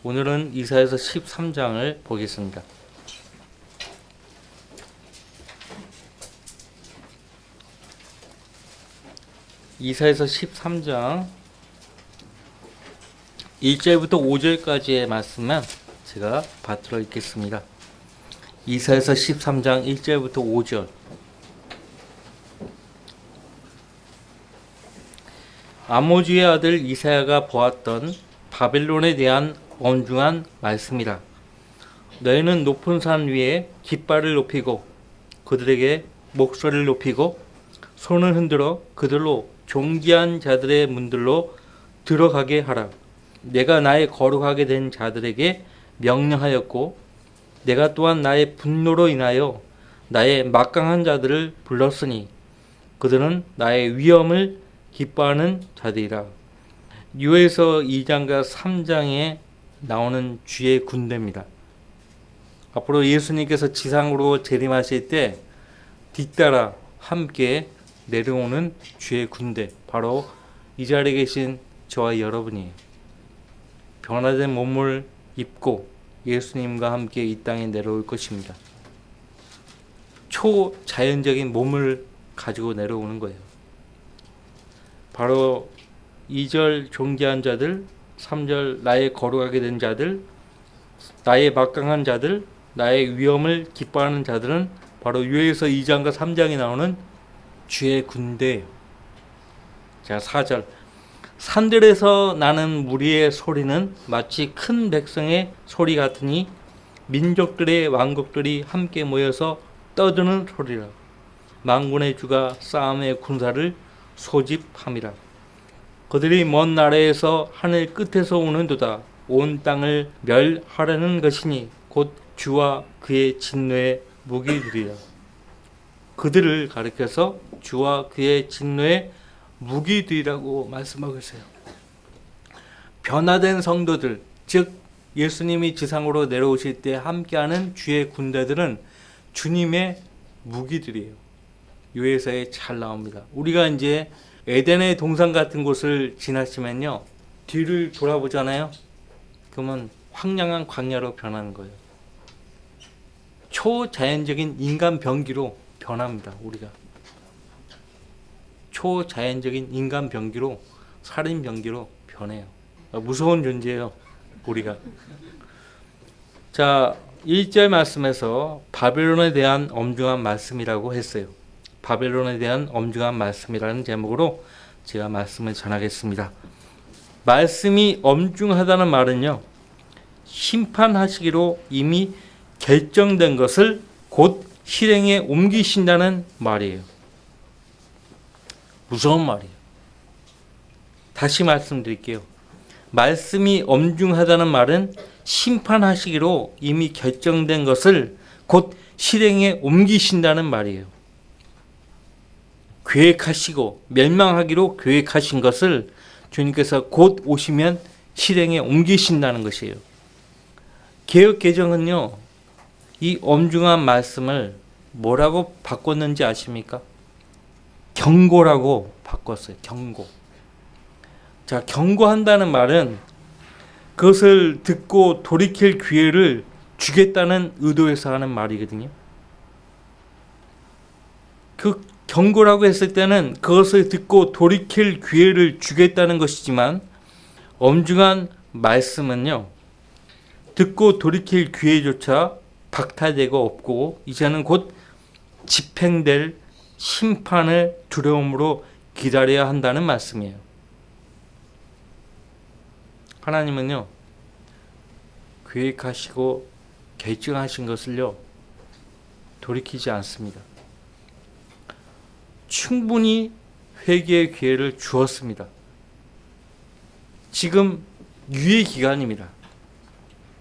오늘은 이사야서 13장을 보겠습니다. 이사야서 13장 1절부터 5절까지의 말씀만 제가 받들어 읽겠습니다. 이사야서 13장 1절부터 5절. 아모즈의 아들 이사야가 보았던 바벨론에 대한 엄중한 말씀이라. 너희는 높은 산 위에 깃발을 높이고 그들에게 목소리를 높이고 손을 흔들어 그들로 존귀한 자들의 문들로 들어가게 하라. 내가 나의 거룩하게 된 자들에게 명령하였고 내가 또한 나의 분노로 인하여 나의 막강한 자들을 불렀으니 그들은 나의 위엄을 기뻐하는 자들이라. 유에서 2장과 3장에 나오는 주의 군대입니다. 앞으로 예수님께서 지상으로 재림하실 때 뒤따라 함께 내려오는 주의 군대, 바로 이 자리에 계신 저와 여러분이에요. 변화된 몸을 입고 예수님과 함께 이 땅에 내려올 것입니다. 초자연적인 몸을 가지고 내려오는 거예요. 바로 2절 존귀한 자들, 3절 나의 거룩하게 된 자들, 나의 막강한 자들, 나의 위엄을 기뻐하는 자들은 바로 유에서 2장과 3장에 나오는 주의 군대예요. 자, 4절. 산들에서 나는 무리의 소리는 마치 큰 백성의 소리 같으니 민족들의 왕국들이 함께 모여서 떠드는 소리라. 만군의 주가 싸움의 군사를 소집함이라. 그들이 먼 나라에서 하늘 끝에서 오는도다. 온 땅을 멸하려는 것이니 곧 주와 그의 진노의 무기들이라. 그들을 가리켜서 주와 그의 진노의 무기들이라고 말씀하고 있어요. 변화된 성도들, 즉 예수님이 지상으로 내려오실 때 함께하는 주의 군대들은 주님의 무기들이에요. 요에서에 잘 나옵니다. 우리가 이제 에덴의 동산 같은 곳을 지나치면요, 뒤를 돌아보잖아요. 그러면 황량한 광야로 변하는 거예요. 초자연적인 인간 병기로 변합니다. 우리가 초자연적인 인간 병기로, 살인 병기로 변해요. 무서운 존재예요, 우리가. 자, 1절 말씀에서 바벨론에 대한 엄중한 말씀이라고 했어요. 바벨론에 대한 엄중한 말씀이라는 제목으로 제가 말씀을 전하겠습니다. 말씀이 엄중하다는 말은요, 심판하시기로 이미 결정된 것을 곧 실행에 옮기신다는 말이에요. 무서운 말이에요. 다시 말씀드릴게요. 말씀이 엄중하다는 말은 심판하시기로 이미 결정된 것을 곧 실행에 옮기신다는 말이에요. 계획하시고 멸망하기로 계획하신 것을 주님께서 곧 오시면 실행에 옮기신다는 것이에요. 개역개정은요, 이 엄중한 말씀을 뭐라고 바꿨는지 아십니까? 경고라고 바꿨어요. 경고. 자, 경고한다는 말은 그것을 듣고 돌이킬 기회를 주겠다는 의도에서 하는 말이거든요. 그 경고라고 했을 때는 그것을 듣고 돌이킬 기회를 주겠다는 것이지만, 엄중한 말씀은요, 듣고 돌이킬 기회조차 박탈되고 없고 이제는 곧 집행될 심판을 두려움으로 기다려야 한다는 말씀이에요. 하나님은요, 계획하시고 결정하신 것을요, 돌이키지 않습니다. 충분히 회개의 기회를 주었습니다. 지금 유예 기간입니다.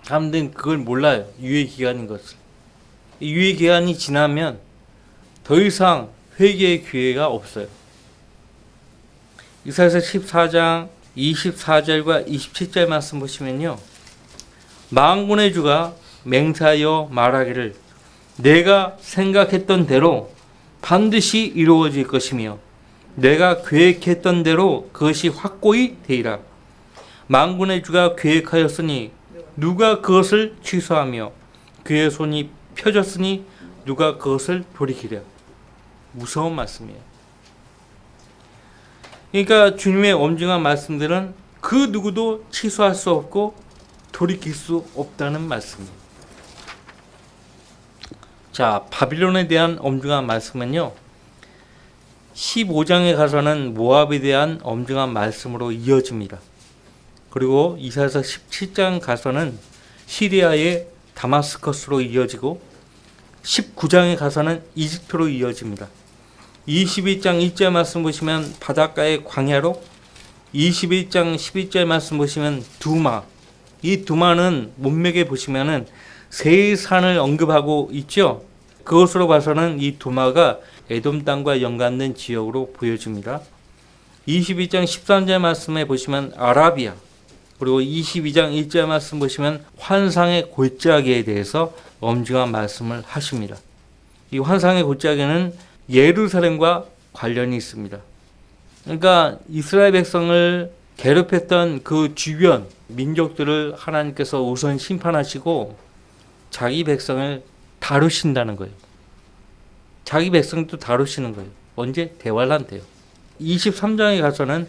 사람들은 그걸 몰라요. 유예 기간인 것을. 유예 기간이 지나면 더 이상 회개의 기회가 없어요. 이사야서 14장 24절과 27절 말씀 보시면요, 만군의 주가 맹세하여 말하기를 내가 생각했던 대로 반드시 이루어질 것이며 내가 계획했던 대로 그것이 확고히 되리라. 만군의 주가 계획하였으니 누가 그것을 취소하며 그의 손이 펴졌으니 누가 그것을 돌이키랴. 무서운 말씀이에요. 그러니까 주님의 엄중한 말씀들은 그 누구도 취소할 수 없고 돌이킬 수 없다는 말씀이에요. 자, 바빌론에 대한 엄중한 말씀은요, 15장에 가서는 모압에 대한 엄중한 말씀으로 이어집니다. 그리고 이사야서 17장 가서는 시리아의 다마스커스로 이어지고 19장에 가서는 이집트로 이어집니다. 22장 1절 말씀 보시면 바닷가의 광야로, 21장 11절 말씀 보시면 두마, 이 두마는 문맥에 보시면은 세 산을 언급하고 있죠. 그것으로 봐서는 이 두마가 에돔 땅과 연관된 지역으로 보여집니다. 22장 13절 말씀에 보시면 아라비아, 그리고 22장 1절 말씀 보시면 환상의 골짜기에 대해서 엄중한 말씀을 하십니다. 이 환상의 골짜기는 예루살렘과 관련이 있습니다. 그러니까 이스라엘 백성을 괴롭혔던 그 주변 민족들을 하나님께서 우선 심판하시고 자기 백성을 다루신다는 거예요. 자기 백성도 다루시는 거예요. 언제? 대환란 때요. 23장에 가서는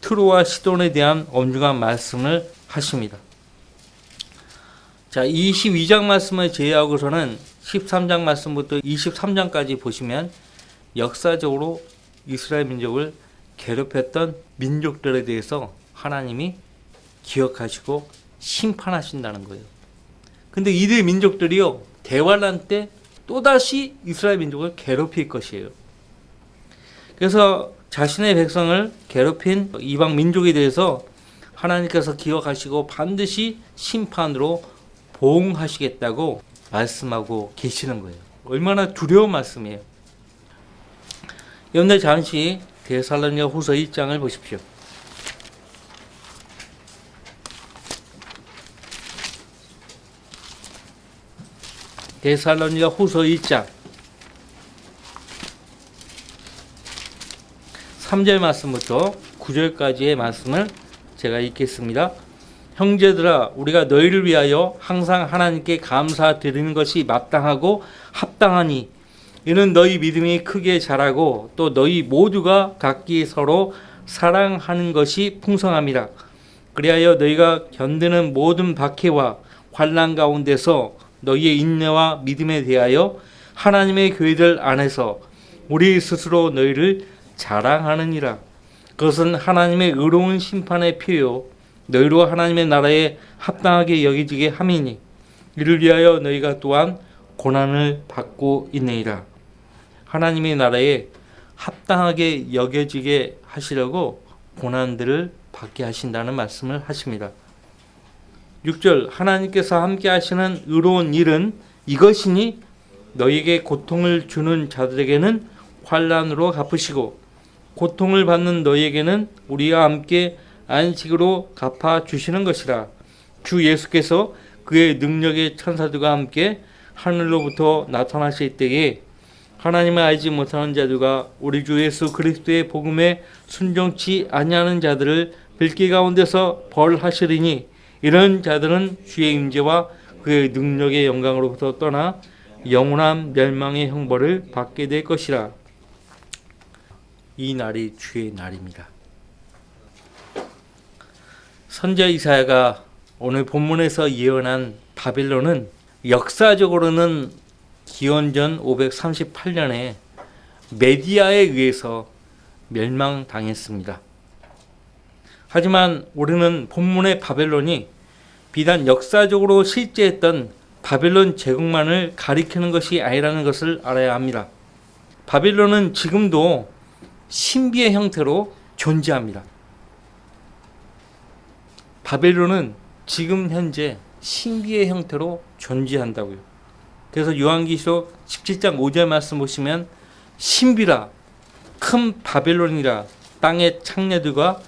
트로와 시돈에 대한 엄중한 말씀을 하십니다. 자, 22장 말씀을 제외하고서는 13장 말씀부터 23장까지 보시면 역사적으로 이스라엘 민족을 괴롭혔던 민족들에 대해서 하나님이 기억하시고 심판하신다는 거예요. 근데 이들 민족들이요, 대환란 때 또다시 이스라엘 민족을 괴롭힐 것이에요. 그래서 자신의 백성을 괴롭힌 이방 민족에 대해서 하나님께서 기억하시고 반드시 심판으로 보응하시겠다고 말씀하고 계시는 거예요. 얼마나 두려운 말씀이에요. 여러분들 잠시 데살로니가 후서 1장을 보십시오. 데살로니가 후서 1장 3절 말씀부터 9절까지의 말씀을 제가 읽겠습니다. 형제들아, 우리가 너희를 위하여 항상 하나님께 감사드리는 것이 마땅하고 합당하니 이는 너희 믿음이 크게 자라고 또 너희 모두가 각기 서로 사랑하는 것이 풍성함이라. 그리하여 너희가 견디는 모든 박해와 환난 가운데서 너희의 인내와 믿음에 대하여 하나님의 교회들 안에서 우리 스스로 너희를 자랑하느니라. 그것은 하나님의 의로운 심판의 표요 너희로 하나님의 나라에 합당하게 여기지게 함이니 이를 위하여 너희가 또한 고난을 받고 있느니라. 하나님의 나라에 합당하게 여겨지게 하시려고 고난들을 받게 하신다는 말씀을 하십니다. 6절, 하나님께서 함께 하시는 의로운 일은 이것이니 너희에게 고통을 주는 자들에게는 환난으로 갚으시고 고통을 받는 너희에게는 우리와 함께 안식으로 갚아주시는 것이라. 주 예수께서 그의 능력의 천사들과 함께 하늘로부터 나타나실 때에 하나님을 알지 못하는 자들과 우리 주 예수 그리스도의 복음에 순종치 아니하는 자들을 빌기 가운데서 벌하시리니 이런 자들은 주의 임재와 그의 능력의 영광으로부터 떠나 영원한 멸망의 형벌을 받게 될 것이라. 이 날이 주의 날입니다. 선지자 이사야가 오늘 본문에서 예언한 바빌론은 역사적으로는 기원전 538년에 메디아에 의해서 멸망당했습니다. 하지만 우리는 본문의 바벨론이 비단 역사적으로 실제했던 바벨론 제국만을 가리키는 것이 아니라는 것을 알아야 합니다. 바벨론은 지금도 신비의 형태로 존재합니다. 바벨론은 지금 현재 신비의 형태로 존재한다고요. 그래서 요한계시록 17장 5절 말씀 보시면 신비라 큰 바벨론이라 땅의 창녀들과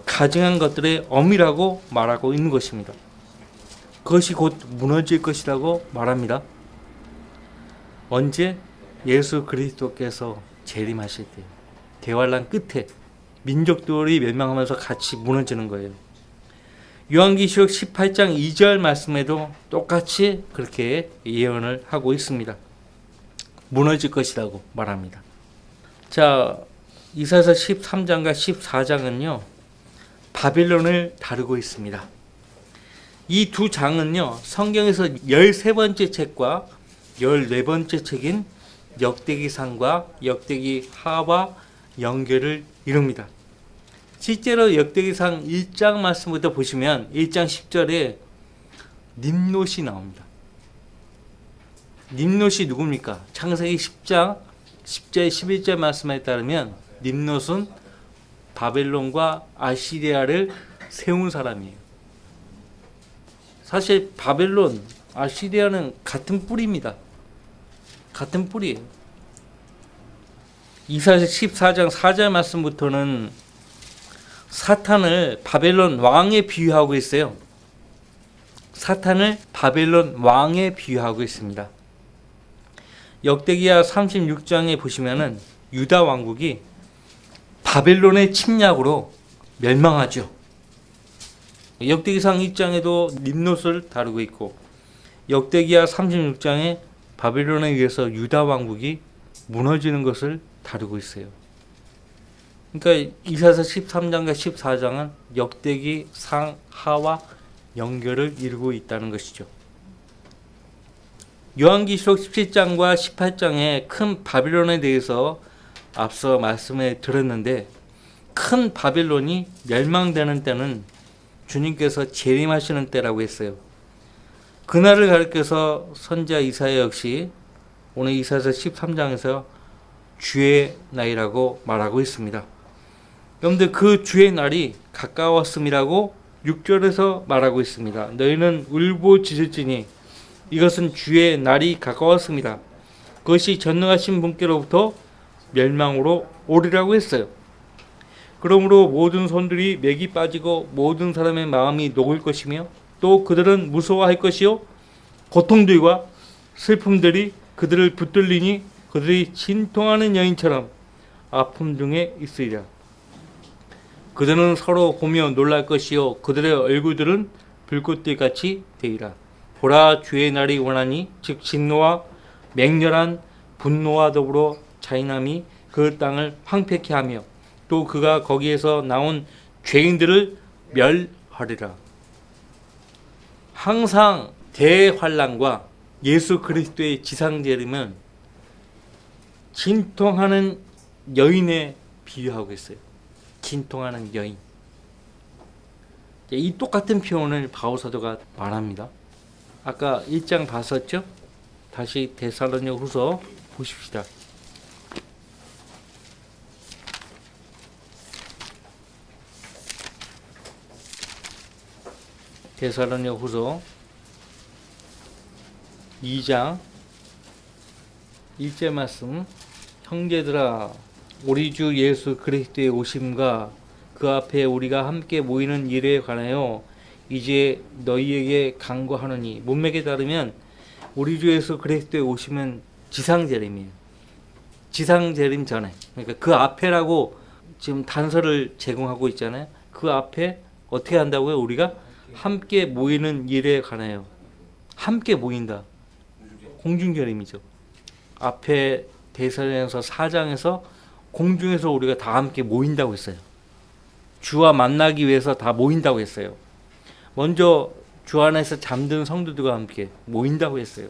가증한 것들의 엄이라고 말하고 있는 것입니다. 그것이 곧 무너질 것이라고 말합니다. 언제? 예수 그리스도께서 재림하실 때, 대환란 끝에 민족들이 멸망하면서 같이 무너지는 거예요. 요한계시록 18장 2절 말씀에도 똑같이 그렇게 예언을 하고 있습니다. 무너질 것이라고 말합니다. 자, 이사야서 13장과 14장은요. 바벨론을 다루고 있습니다. 이 두 장은요. 성경에서 13번째 책과 14번째 책인 역대기상과 역대기하와 연결을 이룹니다. 실제로 역대기상 1장 말씀부터 보시면 1장 10절에 nim롯이 나옵니다. nim롯이 누굽니까? 창세기 10장 10절 11절 말씀에 따르면 nim롯은 바벨론과 아시리아를 세운 사람이에요. 사실 바벨론, 아시리아는 같은 뿌리입니다. 같은 뿌리예요. 이사야 14장 4절 말씀부터는 사탄을 바벨론 왕에 비유하고 있어요. 사탄을 바벨론 왕에 비유하고 있습니다. 역대기야 36장에 보시면은 유다 왕국이 바벨론의 침략으로 멸망하죠. 역대기상 1장에도 nim롯을 다루고 있고 역대기야 36장에 바벨론에 의해서 유다 왕국이 무너지는 것을 다루고 있어요. 그러니까 이사야서 13장과 14장은 역대기 상하와 연결을 이루고 있다는 것이죠. 요한계시록 17장과 18장에 큰 바벨론에 대해서 앞서 말씀을 드렸는데 큰 바벨론이 멸망되는 때는 주님께서 재림하시는 때라고 했어요. 그날을 가리켜서 선지자 이사야 역시 오늘 이사야서 13장에서 주의 날이라고 말하고 있습니다. 여러분들 그 주의 날이 가까웠음이라고 6절에서 말하고 있습니다. 너희는 울부짖을지니 이것은 주의 날이 가까웠습니다. 그것이 전능하신 분께로부터 멸망으로 오리라고 했어요. 그러므로 모든 손들이 맥이 빠지고 모든 사람의 마음이 녹을 것이며 또 그들은 무서워할 것이요 고통들과 슬픔들이 그들을 붙들리니 그들이 진통하는 여인처럼 아픔 중에 있으리라. 그들은 서로 보며 놀랄 것이요 그들의 얼굴들은 불꽃들같이 되리라. 보라 주의 날이 원하니 즉 진노와 맹렬한 분노와 더불어 잔인함이 그 땅을 황폐케 하며 또 그가 거기에서 나온 죄인들을 멸하리라. 항상 대환란과 예수 그리스도의 지상재림은 진통하는 여인에 비유하고 있어요. 진통하는 여인. 이 똑같은 표현을 바울 사도가 말합니다. 아까 1장 봤었죠? 다시 데살로니가후서 보십시다. 데살로니가후서 2장 1절 말씀. 형제들아 우리 주 예수 그리스도의 오심과 그 앞에 우리가 함께 모이는 일에 관하여 이제 너희에게 간구하노니. 문맥에 따르면 우리 주 예수 그리스도의 오심은 지상재림이에요. 지상재림 전에, 그러니까 그 앞에라고 지금 단서를 제공하고 있잖아요. 그 앞에 어떻게 한다고요? 우리가 함께 모이는 일에 관하여. 함께 모인다. 공중재림이죠. 앞에 데살로니가서 4장에서 공중에서 우리가 다 함께 모인다고 했어요. 주와 만나기 위해서 다 모인다고 했어요. 먼저 주 안에서 잠든 성도들과 함께 모인다고 했어요.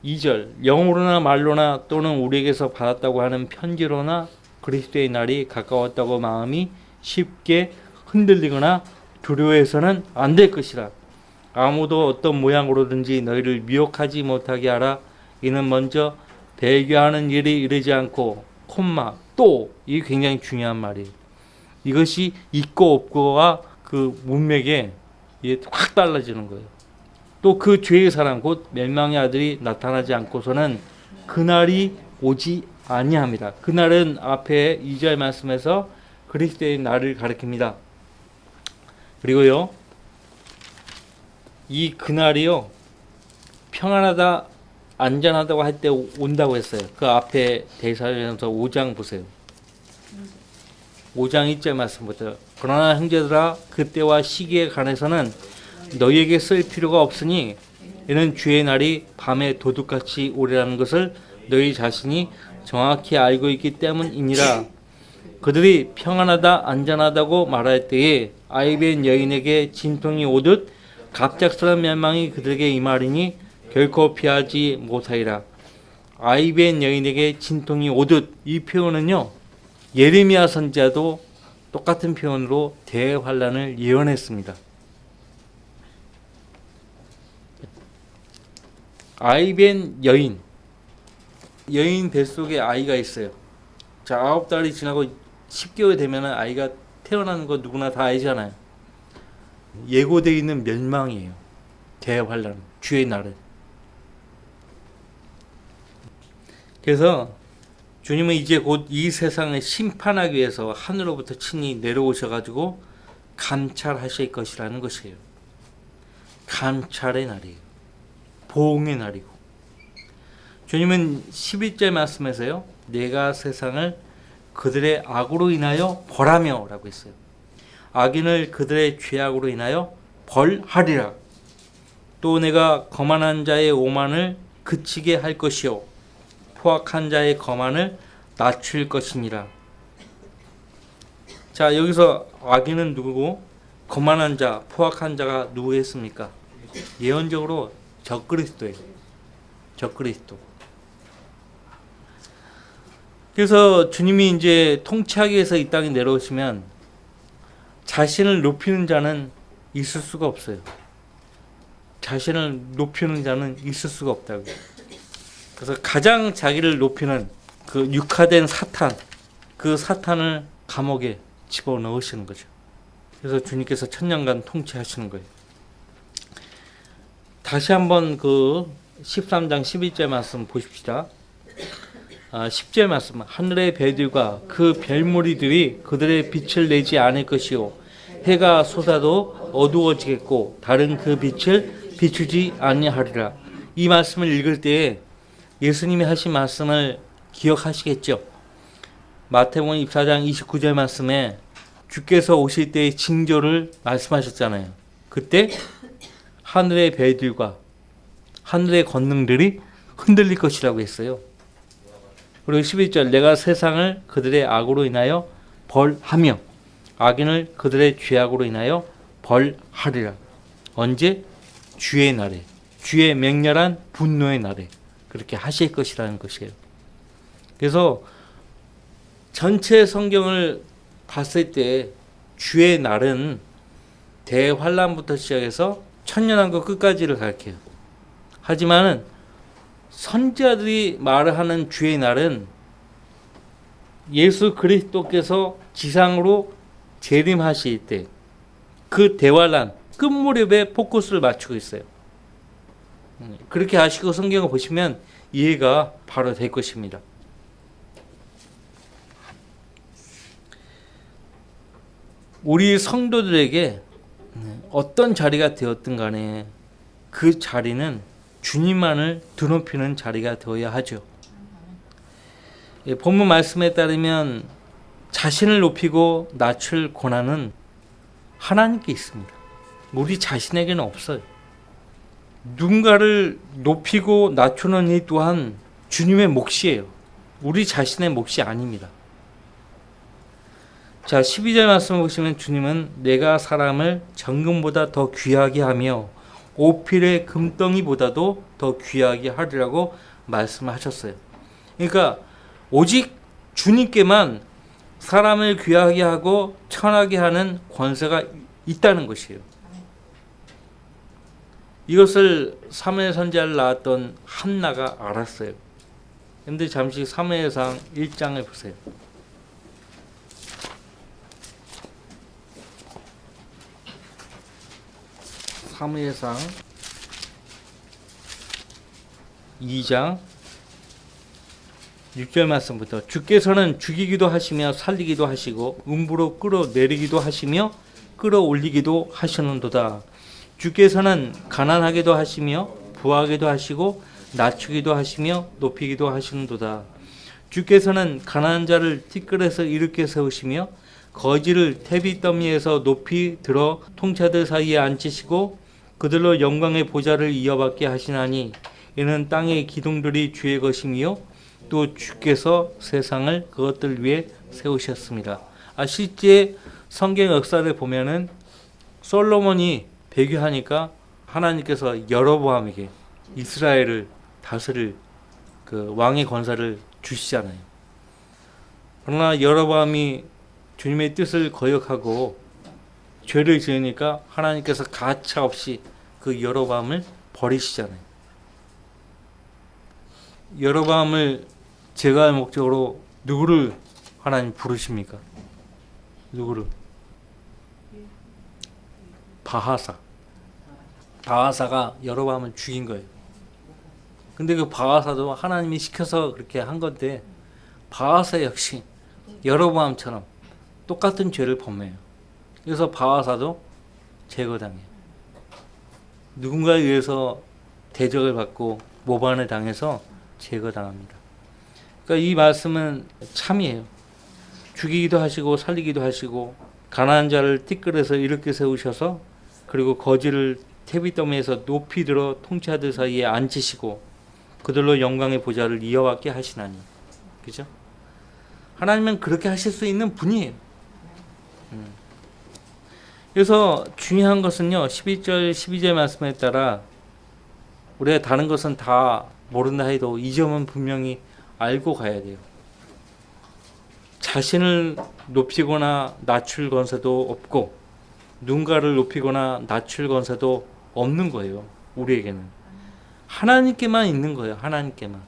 2절 영으로나 말로나 또는 우리에게서 받았다고 하는 편지로나 그리스도의 날이 가까웠다고 마음이 쉽게 흔들리거나 두려워해서는 안 될 것이라. 아무도 어떤 모양으로든지 너희를 미혹하지 못하게 하라. 이는 먼저 배교하는 일이 이르지 않고 콤마 또, 이게 굉장히 중요한 말이에요. 이것이 있고 없고가 그 문맥에 확 달라지는 거예요. 또 그 죄의 사람 곧 멸망의 아들이 나타나지 않고서는 그날이 오지 아니합니다. 그날은 앞에 2절 말씀에서 그리스도의 날을 가리킵니다. 그리고요, 이 그날이요 평안하다 안전하다고 할 때 온다고 했어요. 그 앞에 데살로니가서 5장 보세요. 5장 1절 말씀부터 그러나 형제들아 그때와 시기에 관해서는 너희에게 쓸 필요가 없으니 이는 주의 날이 밤에 도둑같이 오리라는 것을 너희 자신이 정확히 알고 있기 때문이니라. 그들이 평안하다 안전하다고 말할 때에 아이벤 여인에게 진통이 오듯 갑작스러운 멸망이 그들에게 임하리니 결코 피하지 못하리라. 아이벤 여인에게 진통이 오듯, 이 표현은요 예레미야 선지자도 똑같은 표현으로 대환란을 예언했습니다. 아이벤 여인 뱃속에 아이가 있어요. 자, 9달이 지나고 10개월 되면 아이가 태어나는 거 누구나 다 알잖아요. 예고되어 있는 멸망이에요. 대환란, 주의 날은. 그래서 주님은 이제 곧 이 세상을 심판하기 위해서 하늘로부터 친히 내려오셔가지고 감찰하실 것이라는 것이에요. 감찰의 날이에요. 보응의 날이고. 주님은 11절 말씀에서요, 내가 세상을 그들의 악으로 인하여 벌하며 라고 했어요. 악인을 그들의 죄악으로 인하여 벌하리라. 또 내가 거만한 자의 오만을 그치게 할 것이요 포악한 자의 거만을 낮출 것이니라. 자, 여기서 악인은 누구고 거만한 자, 포악한 자가 누구였습니까? 예언적으로 적그리스도예요. 적그리스도. 그래서 주님이 이제 통치하기 위해서 이 땅에 내려오시면 자신을 높이는 자는 있을 수가 없어요. 자신을 높이는 자는 있을 수가 없다고. 그래서 가장 자기를 높이는 그 육화된 사탄, 그 사탄을 감옥에 집어넣으시는 거죠. 그래서 주님께서 천년간 통치하시는 거예요. 다시 한번 그 13장 12절 말씀 보십시다. 10절 말씀, 하늘의 별들과 그 별무리들이 그들의 빛을 내지 않을 것이요 해가 솟아도 어두워지겠고 다른 그 빛을 비추지 아니하리라. 이 말씀을 읽을 때에 예수님이 하신 말씀을 기억하시겠죠. 마태복음 24장 29절 말씀에 주께서 오실 때의 징조를 말씀하셨잖아요. 그때 하늘의 별들과 하늘의 권능들이 흔들릴 것이라고 했어요. 그리고 11절, 내가 세상을 그들의 악으로 인하여 벌하며 악인을 그들의 죄악으로 인하여 벌하리라. 언제? 주의 날에, 주의 맹렬한 분노의 날에 그렇게 하실 것이라는 것이에요. 그래서 전체 성경을 봤을 때 주의 날은 대환란부터 시작해서 천년왕국 끝까지를 가리켜요. 하지만은 선지자들이 말을 하는 주의 날은 예수 그리스도께서 지상으로 재림하실 때 그 대환란 끝무렵에 포커스를 맞추고 있어요. 그렇게 아시고 성경을 보시면 이해가 바로 될 것입니다. 우리 성도들에게 어떤 자리가 되었든 간에 그 자리는 주님만을 드높이는 자리가 되어야 하죠. 본문 말씀에 따르면 자신을 높이고 낮출 권한은 하나님께 있습니다. 우리 자신에게는 없어요. 누군가를 높이고 낮추는 이 또한 주님의 몫이에요. 우리 자신의 몫이 아닙니다. 자, 12절 말씀을 보시면 주님은 내가 사람을 정금보다 더 귀하게 하며 오필의 금덩이보다도 더 귀하게 하리라고 말씀하셨어요. 그러니까 오직 주님께만 사람을 귀하게 하고 천하게 하는 권세가 있다는 것이에요. 이것을 사무엘 선지자를 낳았던 한나가 알았어요. 그런데 잠시 사무엘상 1장을 보세요. 사무엘상 2장 6절 말씀부터 주께서는 죽이기도 하시며 살리기도 하시고 음부로 끌어내리기도 하시며 끌어올리기도 하시는도다. 주께서는 가난하게도 하시며 부하게도 하시고 낮추기도 하시며 높이기도 하시는도다. 주께서는 가난한 자를 티끌에서 일으켜 세우시며 거지를 태빗더미에서 높이 들어 통치자들 사이에 앉히시고 그들로 영광의 보좌를 이어받게 하시나니 이는 땅의 기둥들이 주의 것이며 또 주께서 세상을 그것들 위해 세우셨습니다. 실제 성경 역사를 보면은 솔로몬이 배교하니까 하나님께서 여로보암에게 이스라엘을 다스릴 그 왕의 권세를 주시잖아요. 그러나 여로보암이 주님의 뜻을 거역하고 죄를 지으니까 하나님께서 가차없이 그 여로보암을 버리시잖아요. 여로보암을 제거할 목적으로 누구를 하나님 부르십니까? 누구를? 바하사가 여로보암을 죽인 거예요. 근데 그 바하사도 하나님이 시켜서 그렇게 한 건데 바하사 역시 여로보암처럼 똑같은 죄를 범해요. 그래서 바하사도 제거당해요. 누군가에 의해서 대적을 받고 모반을 당해서 제거당합니다. 그러니까 이 말씀은 참이에요. 죽이기도 하시고 살리기도 하시고 가난한 자를 띠끌에서 이렇게 세우셔서 그리고 거지를 태빗더미에서 높이 들어 통치자들 사이에 앉히시고 그들로 영광의 보좌를 이어받게 하시나니. 그죠? 하나님은 그렇게 하실 수 있는 분이에요. 그래서 중요한 것은요, 11절 12절 말씀에 따라 우리가 다른 것은 다 모른다 해도 이 점은 분명히 알고 가야 돼요. 자신을 높이거나 낮출 권세도 없고 누군가를 높이거나 낮출 권세도 없는 거예요. 우리에게는 하나님께만 있는 거예요. 하나님께만.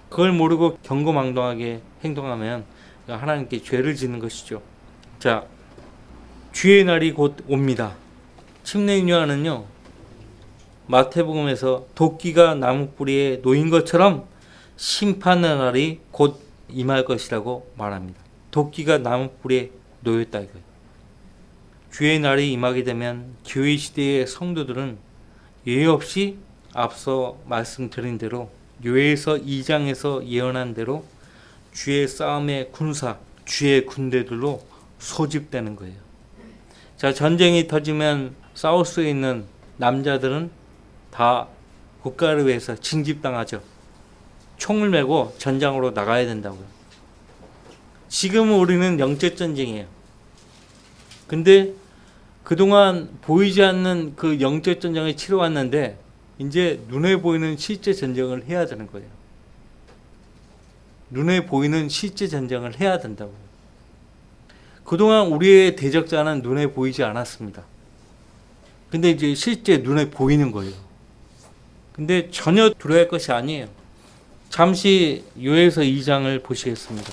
그걸 모르고 경고망동하게 행동하면 하나님께 죄를 짓는 것이죠. 자, 주의 날이 곧 옵니다. 침례요한은요, 마태복음에서 도끼가 나무 뿌리에 놓인 것처럼 심판의 날이 곧 임할 것이라고 말합니다. 도끼가 나무 뿌리에 놓였다 이거예요. 주의 날이 임하게 되면 교회 시대의 성도들은 예외 없이 앞서 말씀드린 대로 요에서 2장에서 예언한 대로 주의 싸움의 군사, 주의 군대들로 소집되는 거예요. 자, 전쟁이 터지면 싸울 수 있는 남자들은 다 국가를 위해서 징집당하죠. 총을 메고 전장으로 나가야 된다고요. 지금은 우리는 영적 전쟁이에요. 근데 그동안 보이지 않는 그 영적 전쟁을 치러왔는데 이제 눈에 보이는 실제 전쟁을 해야 되는 거예요. 눈에 보이는 실제 전쟁을 해야 된다고요. 그동안 우리의 대적자는 눈에 보이지 않았습니다. 근데 이제 실제 눈에 보이는 거예요. 근데 전혀 두려워할 것이 아니에요. 잠시 요에서 2장을 보시겠습니다.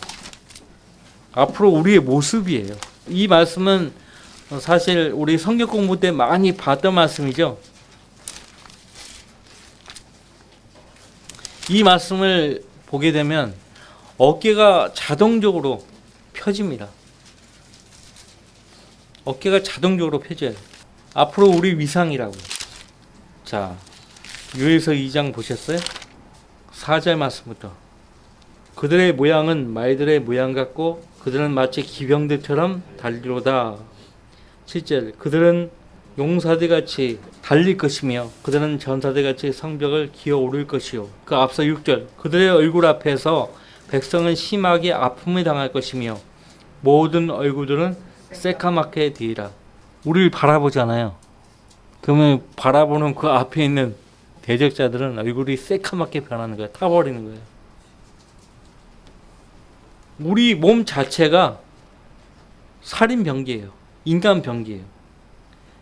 앞으로 우리의 모습이에요. 이 말씀은 사실 우리 성경 공부 때 많이 봤던 말씀이죠. 이 말씀을 보게 되면 어깨가 자동적으로 펴집니다. 어깨가 자동적으로 펴져요. 앞으로 우리 위상이라고. 자, 요에서 2장 보셨어요? 4절 말씀부터. 그들의 모양은 말들의 모양 같고 그들은 마치 기병들처럼 달리로다. 7절. 그들은 용사들같이 달릴 것이며 그들은 전사들같이 성벽을 기어 오를 것이요. 그 앞서 6절. 그들의 얼굴 앞에서 백성은 심하게 아픔을 당할 것이며 모든 얼굴들은 새까맣게 되리라. 우리를 바라보잖아요. 그러면 바라보는 그 앞에 있는 대적자들은 얼굴이 새까맣게 변하는 거예요. 타버리는 거예요. 우리 몸 자체가 살인병기예요. 인간병기예요.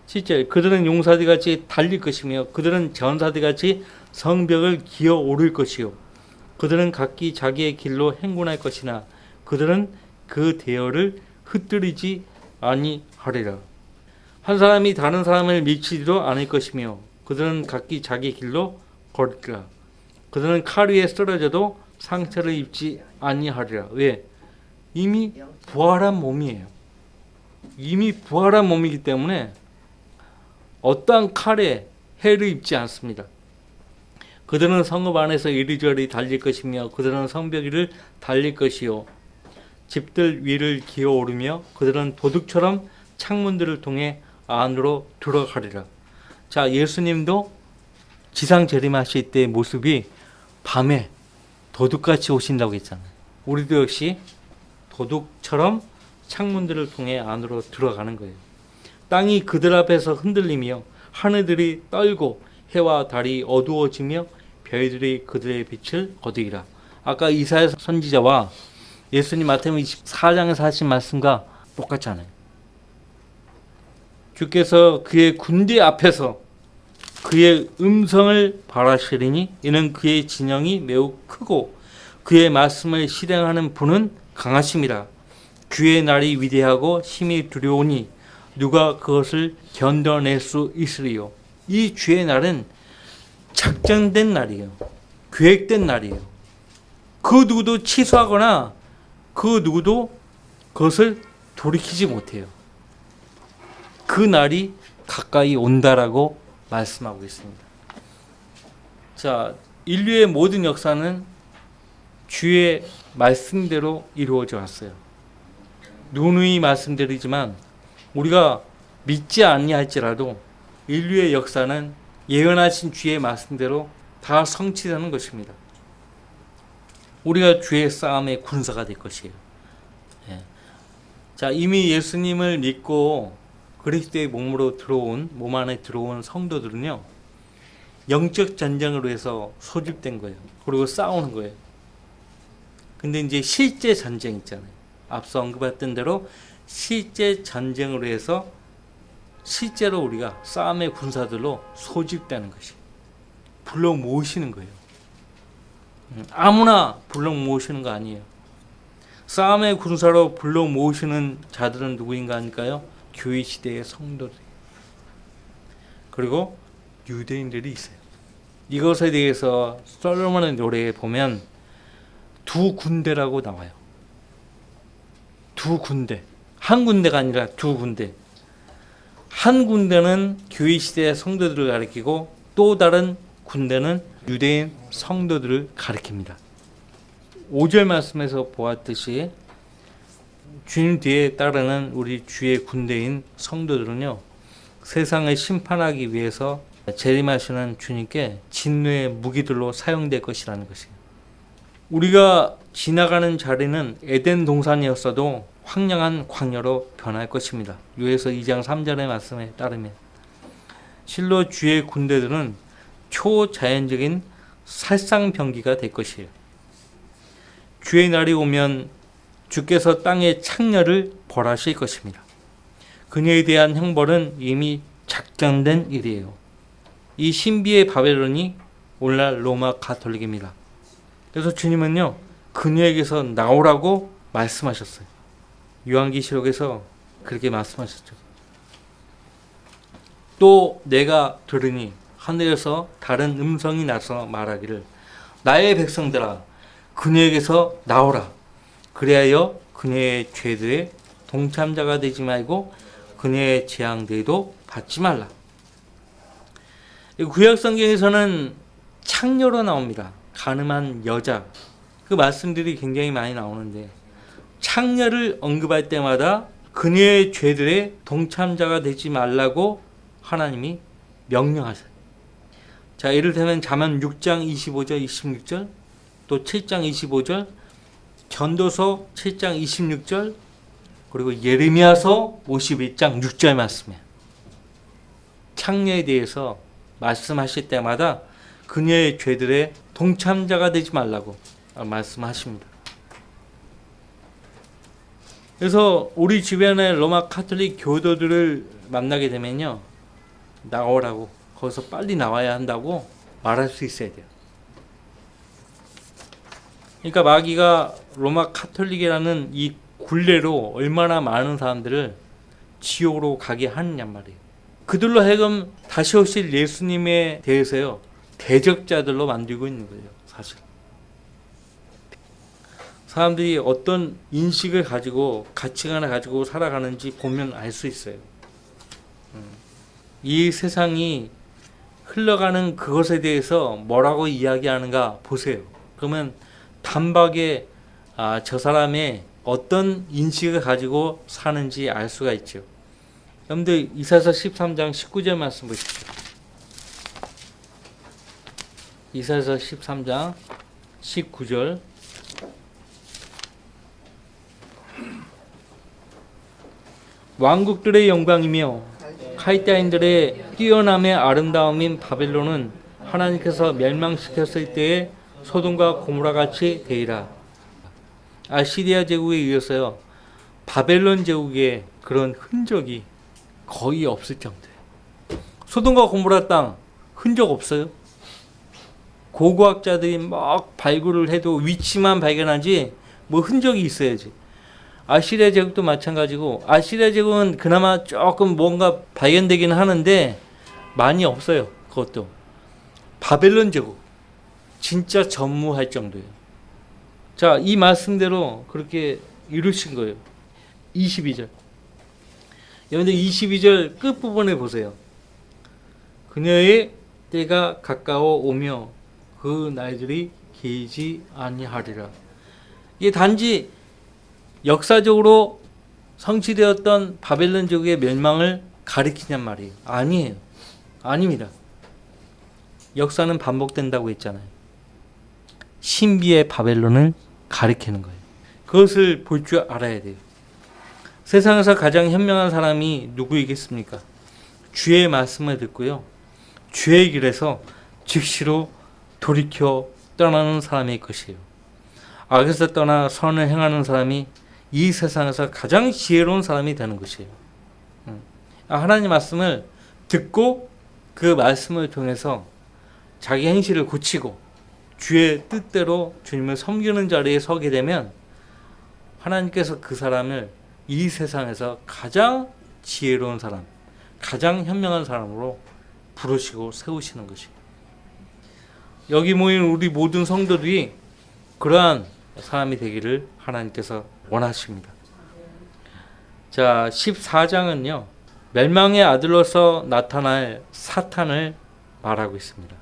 실제 그들은 용사들같이 달릴 것이며 그들은 전사들같이 성벽을 기어 오를 것이요. 그들은 각기 자기의 길로 행군할 것이나 그들은 그 대열을 흩뜨리지 아니하리라. 한 사람이 다른 사람을 미치지도 않을 것이며 그들은 각기 자기 길로 걸으리라. 그들은 칼 위에 쓰러져도 상처를 입지 아니하리라. 왜? 이미 부활한 몸이에요. 이미 부활한 몸이기 때문에 어떠한 칼에 해를 입지 않습니다. 그들은 성읍 안에서 이리저리 달릴 것이며 그들은 성벽 위를 달릴 것이요. 집들 위를 기어오르며 그들은 도둑처럼 창문들을 통해 안으로 들어가리라. 자, 예수님도 지상 재림하실 때의 모습이 밤에 도둑같이 오신다고 했잖아요. 우리도 역시 도둑처럼 창문들을 통해 안으로 들어가는 거예요. 땅이 그들 앞에서 흔들리며 하늘들이 떨고 해와 달이 어두워지며 별들이 그들의 빛을 거두리라. 아까 이사야 선지자와 예수님 마태복음 24장에서 하신 말씀과 똑같잖아요. 주께서 그의 군대 앞에서 그의 음성을 발하시리니 이는 그의 진영이 매우 크고 그의 말씀을 실행하는 분은 강하심이라. 주의 날이 위대하고 힘이 두려우니 누가 그것을 견뎌낼 수 있으리요. 이 주의 날은 작정된 날이에요. 계획된 날이에요. 그 누구도 취소하거나 그 누구도 그것을 돌이키지 못해요. 그 날이 가까이 온다라고 말씀하고 있습니다. 자, 인류의 모든 역사는 주의 말씀대로 이루어져 왔어요. 누누이 말씀드리지만 우리가 믿지 아니할지라도 인류의 역사는 예언하신 주의 말씀대로 다 성취되는 것입니다. 우리가 주의 싸움의 군사가 될 것이에요. 예. 자, 이미 예수님을 믿고 그리스도의 몸으로 들어온, 몸 안에 들어온 성도들은요, 영적 전쟁으로 해서 소집된 거예요. 그리고 싸우는 거예요. 근데 이제 실제 전쟁 있잖아요. 앞서 언급했던 대로 실제 전쟁으로 해서 실제로 우리가 싸움의 군사들로 소집되는 것이 불러 모으시는 거예요. 아무나 불러 모으시는 거 아니에요. 싸움의 군사로 불러 모으시는 자들은 누구인가 하니까요, 교회 시대의 성도들 그리고 유대인들이 있어요. 이것에 대해서 솔로몬의 노래에 보면 두 군대라고 나와요. 두 군대. 한 군대가 아니라 두 군대. 한 군대는 교회 시대의 성도들을 가리키고 또 다른 군대는 유대인 성도들을 가리킵니다. 5절 말씀에서 보았듯이 주님 뒤에 따르는 우리 주의 군대인 성도들은요, 세상을 심판하기 위해서 재림하시는 주님께 진노의 무기들로 사용될 것이라는 것이에요. 우리가 지나가는 자리는 에덴 동산이었어도 황량한 광야로 변할 것입니다. 요에서 2장 3절의 말씀에 따르면 실로 주의 군대들은 초자연적인 살상병기가 될 것이에요. 주의 날이 오면 주께서 땅의 창녀를 벌하실 것입니다. 그녀에 대한 형벌은 이미 작정된 일이에요. 이 신비의 바벨론이 오늘날 로마 가톨릭입니다. 그래서 주님은요, 그녀에게서 나오라고 말씀하셨어요. 요한계시록에서 그렇게 말씀하셨죠. 또 내가 들으니 하늘에서 다른 음성이 나서 말하기를 나의 백성들아 그녀에게서 나오라. 그리하여 그녀의 죄들에 동참자가 되지 말고 그녀의 재앙들도 받지 말라. 구약 성경에서는 창녀로 나옵니다. 가늠한 여자. 그 말씀들이 굉장히 많이 나오는데 창녀를 언급할 때마다 그녀의 죄들에 동참자가 되지 말라고 하나님이 명령하세요. 자, 이를테면 잠언 6장 25절 26절 또 7장 25절 전도서 7장 26절 그리고 예레미야서 51장 6절 말씀에 창녀에 대해서 말씀하실 때마다 그녀의 죄들에 동참자가 되지 말라고 말씀하십니다. 그래서 우리 주변의 로마 카톨릭 교도들을 만나게 되면요, 나오라고, 거기서 빨리 나와야 한다고 말할 수 있어야 돼요. 그러니까 마귀가 로마 카톨릭이라는 이 굴레로 얼마나 많은 사람들을 지옥으로 가게 하느냐 말이에요. 그들로 하여금 다시 오실 예수님에 대해서요, 대적자들로 만들고 있는 거예요, 사실. 사람들이 어떤 인식을 가지고 가치관을 가지고 살아가는지 보면 알 수 있어요. 이 세상이 흘러가는 그것에 대해서 뭐라고 이야기하는가 보세요. 그러면 단박에 저 사람의 어떤 인식을 가지고 사는지 알 수가 있죠. 여러분들 이사야서 13장 19절 말씀 보십시오. 이사야서 13장 19절. 왕국들의 영광이며 칼다인들의 뛰어남의 아름다움인 바벨론은 하나님께서 멸망시켰을 때에 소돔과 고모라 같이 되리라. 아시리아 제국에 이어서요, 바벨론 제국의 그런 흔적이 거의 없을 정도예요. 소돔과 고모라 땅 흔적 없어요. 고고학자들이 막 발굴을 해도 위치만 발견하지 뭐 흔적이 있어야지. 아시리아 제국도 마찬가지고, 아시리아 제국은 그나마 조금 뭔가 발견되기는 하는데 많이 없어요. 그것도. 바벨론 제국 진짜 전무할 정도예요. 자, 이 말씀대로 그렇게 이루신 거예요. 22절. 여러분들 22절 끝부분에 보세요. 그녀의 때가 가까워 오며 그 날들이 길지 아니하리라. 이게 단지 역사적으로 성취되었던 바벨론 제국의 멸망을 가리키냔 말이에요. 아니에요. 아닙니다. 역사는 반복된다고 했잖아요. 신비의 바벨론을 가리키는 거예요. 그것을 볼 줄 알아야 돼요. 세상에서 가장 현명한 사람이 누구이겠습니까? 주의 말씀을 듣고요, 주의 길에서 즉시로 돌이켜 떠나는 사람일 것이에요. 악에서 떠나 선을 행하는 사람이 이 세상에서 가장 지혜로운 사람이 되는 것이에요. 하나님 말씀을 듣고 그 말씀을 통해서 자기 행실을 고치고 주의 뜻대로 주님을 섬기는 자리에 서게 되면 하나님께서 그 사람을 이 세상에서 가장 지혜로운 사람, 가장 현명한 사람으로 부르시고 세우시는 것이에요. 여기 모인 우리 모든 성도들이 그러한 사람이 되기를 하나님께서 원하십니다. 자, 14장은요, 멸망의 아들로서 나타날 사탄을 말하고 있습니다.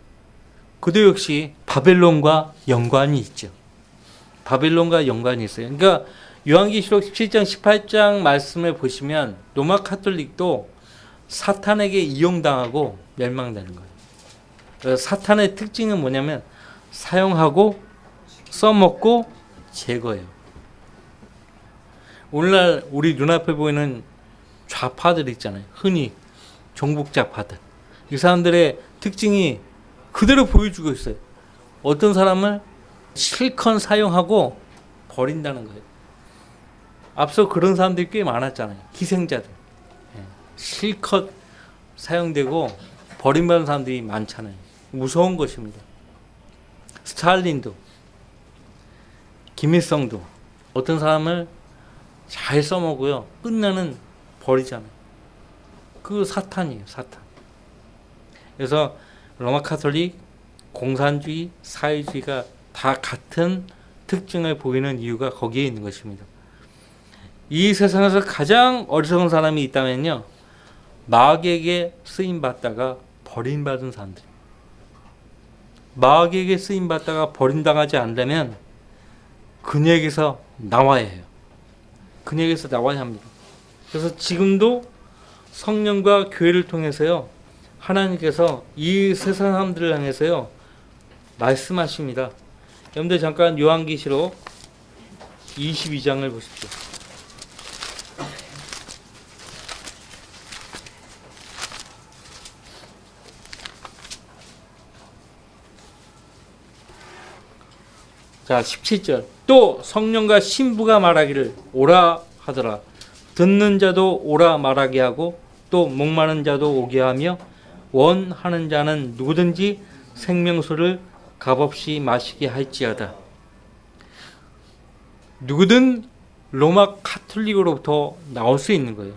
그도 역시 바벨론과 연관이 있죠. 바벨론과 연관이 있어요. 그러니까 요한계시록 17장, 18장 말씀을 보시면 로마 카톨릭도 사탄에게 이용당하고 멸망되는 거예요. 그래서 사탄의 특징은 뭐냐면 사용하고 써먹고 제거해요. 오늘날 우리 눈앞에 보이는 좌파들 있잖아요. 흔히 종북 좌파들. 이 사람들의 특징이 그대로 보여주고 있어요. 어떤 사람을 실컷 사용하고 버린다는 거예요. 앞서 그런 사람들이 꽤 많았잖아요. 희생자들. 실컷 사용되고 버림받은 사람들이 많잖아요. 무서운 것입니다. 스탈린도, 김일성도 어떤 사람을 잘 써먹고요, 끝내는 버리잖아요. 그 사탄이에요, 사탄. 그래서 로마 카톨릭, 공산주의, 사회주의가 다 같은 특징을 보이는 이유가 거기에 있는 것입니다. 이 세상에서 가장 어리석은 사람이 있다면요, 마귀에게 쓰임받다가 버림받은 사람들. 마귀에게 쓰임받다가 버림당하지 않으려면 그녀에게서 나와야 해요. 그녀에게서 나와야 합니다. 그래서 지금도 성령과 교회를 통해서요, 하나님께서 이 세상 사람들을 향해서요 말씀하십니다. 여러분들 잠깐 요한계시록 22장을 보십시오. 자, 17절. 또 성령과 신부가 말하기를 오라 하더라. 듣는 자도 오라 말하게 하고 또 목마른 자도 오게 하며 원하는 자는 누구든지 생명수를 값없이 마시게 할지어다. 누구든 로마 카톨릭으로부터 나올 수 있는 거예요.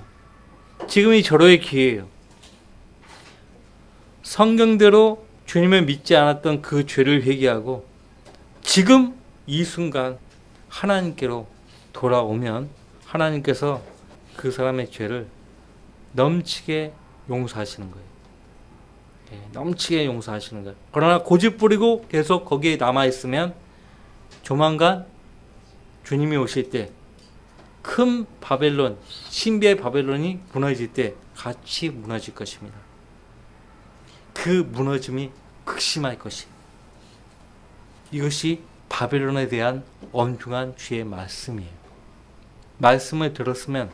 지금이 절호의 기회예요. 성경대로 주님을 믿지 않았던 그 죄를 회개하고 지금 이 순간 하나님께로 돌아오면 하나님께서 그 사람의 죄를 넘치게 용서하시는 거예요. 넘치게 용서하시는 거예요. 그러나 고집 부리고 계속 거기에 남아있으면 조만간 주님이 오실 때 큰 바벨론, 신비의 바벨론이 무너질 때 같이 무너질 것입니다. 그 무너짐이 극심할 것이. 이것이 바벨론에 대한 엄중한 주의 말씀이에요. 말씀을 들었으면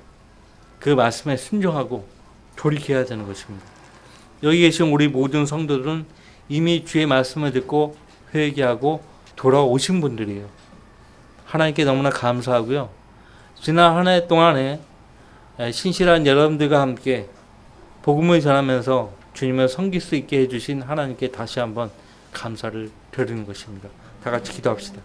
그 말씀에 순종하고 돌이켜야 되는 것입니다. 여기 계신 우리 모든 성도들은 이미 주의 말씀을 듣고 회개하고 돌아오신 분들이에요. 하나님께 너무나 감사하고요. 지난 한 해 동안에 신실한 여러분들과 함께 복음을 전하면서 주님을 섬길 수 있게 해주신 하나님께 다시 한번 감사를 드리는 것입니다. 다 같이 기도합시다.